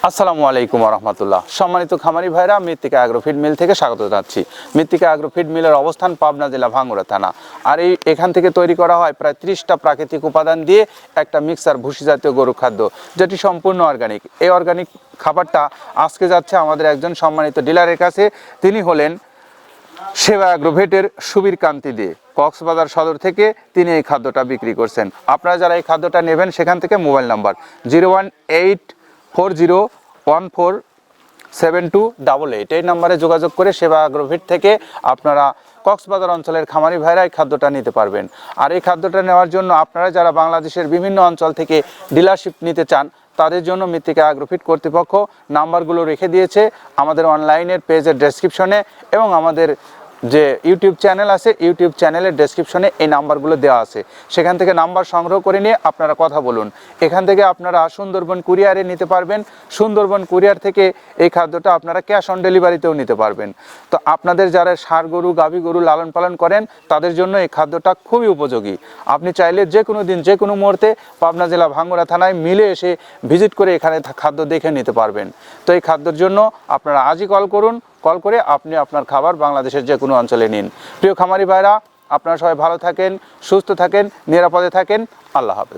আসসালামু আলাইকুম রহমতুল্লাহ। সম্মানিত খামারি ভাইরা, মৃত্তিকা অ্যাগ্রোফিড মিল থেকে স্বাগত জানাচ্ছি। মৃত্তিকা অ্যাগ্রোফিড মিলের অবস্থান পাবনা জেলা ভাঙ্গুড়া থানা। আর এখান থেকে তৈরি করা হয় প্রায় 30টা প্রাকৃতিক উপাদান দিয়ে একটা মিক্সার ভুসি জাতীয় গরু খাদ্য, যেটি সম্পূর্ণ অর্গানিক। এই অর্গানিক খাবারটা আজকে যাচ্ছে আমাদের একজন সম্মানিত ডিলারের কাছে। তিনি হলেন সেবা অ্যাগ্রোভেটের সুবীর কান্তি দে। কক্সবাজার সদর থেকে তিনি এই খাদ্যটা বিক্রি করছেন। আপনারা যারা এই খাদ্যটা নেবেন সেখান থেকে মোবাইল নাম্বার 01840147288 এই নাম্বারে যোগাযোগ করে সেবা অ্যাগ্রোভেট থেকে আপনারা কক্সবাজার অঞ্চলের খামারি ভাইরা এই খাদ্যটা নিতে পারবেন। আর এই খাদ্যটা নেওয়ার জন্য আপনারা যারা বাংলাদেশের বিভিন্ন অঞ্চল থেকে ডিলারশিপ নিতে চান, তাদের জন্য মৃত্তিকা অ্যাগ্রোফিড কর্তৃপক্ষ নাম্বারগুলো রেখে দিয়েছে আমাদের অনলাইনের পেজের ডেসক্রিপশনে, এবং আমাদের যে ইউটিউব চ্যানেল আছে ইউটিউব চ্যানেলের ডেসক্রিপশনে এই নাম্বারগুলো দেওয়া আছে। সেখান থেকে নাম্বার সংগ্রহ করে নিয়ে আপনারা কথা বলুন। এখান থেকে আপনারা সুন্দরবন কুরিয়ারে নিতে পারবেন। সুন্দরবন কুরিয়ার থেকে এই খাদ্যটা আপনারা ক্যাশ অন ডেলিভারিতেও নিতে পারবেন। তো আপনাদের যারা ষাঁড় গরু গাভী গরু লালন পালন করেন তাদের জন্য এই খাদ্যটা খুবই উপযোগী। আপনি চাইলে যে কোনো দিন যে কোনো মুহূর্তে পাবনা জেলা ভাঙ্গুড়া থানায় মিলে এসে ভিজিট করে এখানে খাদ্য দেখে নিতে পারবেন। তো এই খাদ্যের জন্য আপনারা আজই কল করুন। কল করে আপনি আপনার খাবার বাংলাদেশের যে কোনো অঞ্চলে নিন। প্রিয় খামারি ভাইরা, আপনারা সবাই ভালো থাকেন, সুস্থ থাকেন, নিরাপদে থাকেন। আল্লাহ হাফেজ।